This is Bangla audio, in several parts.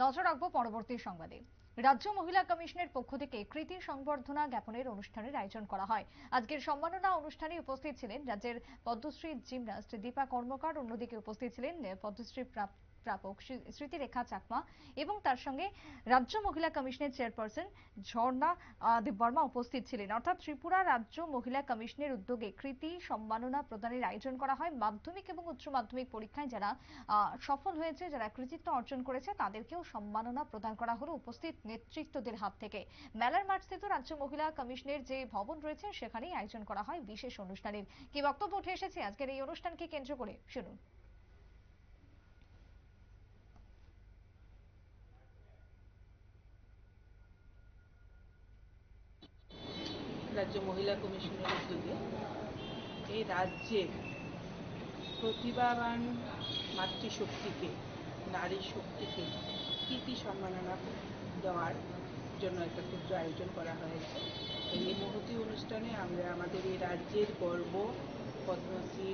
নজর রাখবো পরবর্তী সংবাদে। রাজ্য মহিলা কমিশনের পক্ষ থেকে কৃতি সংবর্ধনা জ্ঞাপনের অনুষ্ঠানের আয়োজন করা হয়। আজকের সম্মাননা অনুষ্ঠানে উপস্থিত ছিলেন রাজ্যের পদ্মশ্রী জিমন্যাস্ট দীপা কর্মকার, অন্যদিকে উপস্থিত ছিলেন পদ্মশ্রী প্রাপক স্মৃতিরেখা চাকমা এবং তার সঙ্গে রাজ্য মহিলা কমিশনের চেয়ারপারসন ঝর্ণা দেববর্মা উপস্থিত ছিলেন। অর্থাৎ ত্রিপুরা রাজ্য মহিলা কমিশনের উদ্যোগে কৃতি সম্মাননা প্রদানের আয়োজন করা হয়। মাধ্যমিক এবং উচ্চ মাধ্যমিক পরীক্ষায় যারা সফল হয়েছে, যারা কৃতিত্ব অর্জন করেছে, তাদেরকেও সম্মাননা প্রদান করা হলো উপস্থিত নেতৃত্বদের হাত থেকে। মেলার মাঠ স্থিত রাজ্য মহিলা কমিশনের যে ভবন রয়েছে সেখানেই আয়োজন করা হয় বিশেষ অনুষ্ঠানের। কি বক্তব্য উঠে এসেছে আজকের এই অনুষ্ঠানকে কেন্দ্র করে, শুনুন। রাজ্য মহিলা কমিশনের উদ্যোগে এই রাজ্যের প্রতিভাবান মাতৃশক্তিকে, নারী শক্তিকে কৃতি সম্মাননা দেওয়ার জন্য একটা ক্ষুদ্র আয়োজন করা হয়েছে। এই মহতী অনুষ্ঠানে আমরা আমাদের এই রাজ্যের গর্ব পদ্মশ্রী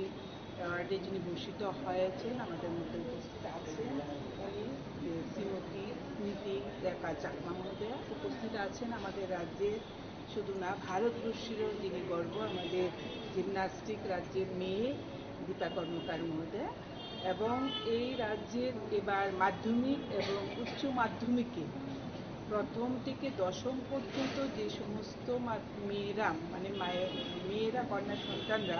অ্যাওয়ার্ডে যিনি ভূষিত হয়েছেন আমাদের মধ্যে উপস্থিত আছেন উনি শ্রীমতী স্মৃতি রেখা চাকমা মহোদয়া উপস্থিত আছেন। আমাদের রাজ্যের শুধু না, ভারতবর্ষেরও যিনি গর্ব, আমাদের জিমন্যাস্টিক রাজ্যের মেয়ে দীপা কর্মকার মহোদয়া, এবং এই রাজ্যের এবার মাধ্যমিক এবং উচ্চ মাধ্যমিকে প্রথম থেকে দশম পর্যন্ত যে সমস্ত মেয়েরা, মানে মেয়েরা, কন্যা সন্তানরা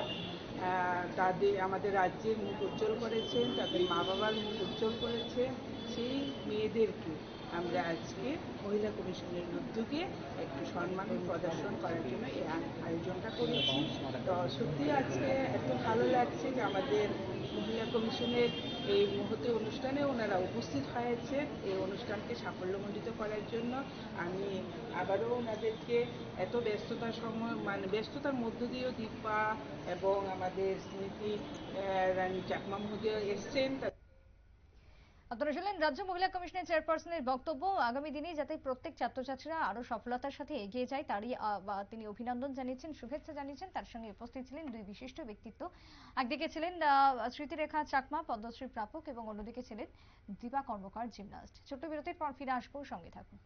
তাদের আমাদের রাজ্যের মুখ উজ্জ্বল করেছেন, তাদের মা বাবার মুখ উজ্জ্বল করেছেন, সেই মেয়েদেরকে আমরা আজকে মহিলা কমিশনের উদ্যোগে একটু সম্মান প্রদর্শন করার জন্য এই আয়োজনটা করেছি। তো সত্যি আজকে এত ভালো লাগছে যে আমাদের মহিলা কমিশনের এই মুহূর্তে অনুষ্ঠানে ওনারা উপস্থিত হয়েছে এই অনুষ্ঠানকে সাফল্যমণ্ডিত করার জন্য। আমি আবারও ওনাদেরকে এত ব্যস্ততার সময়, মানে ব্যস্ততার মধ্য দিয়েও দীপা এবং আমাদের স্মৃতি রানী চাকমা মহোদয় এসছেন। আপনারা শুনলেন রাজ্য মহিলা কমিশনের চেয়ারপারসনের বক্তব্য। আগামী দিনে যাতে প্রত্যেক ছাত্রছাত্রীরা আরো সফলতার সাথে এগিয়ে যায় তারই তিনি অভিনন্দন জানিয়েছেন, শুভেচ্ছা জানিয়েছেন। তার সঙ্গে উপস্থিত ছিলেন দুই বিশিষ্ট ব্যক্তিত্ব। একদিকে ছিলেন স্মৃতিরেখা চাকমা, পদ্মশ্রী প্রাপক, এবং অন্যদিকে ছিলেন দীপা কর্মকার, জিমন্যাস্ট। ছোট্ট বিরতির পর ফিরে আসবো, সঙ্গে থাকুন।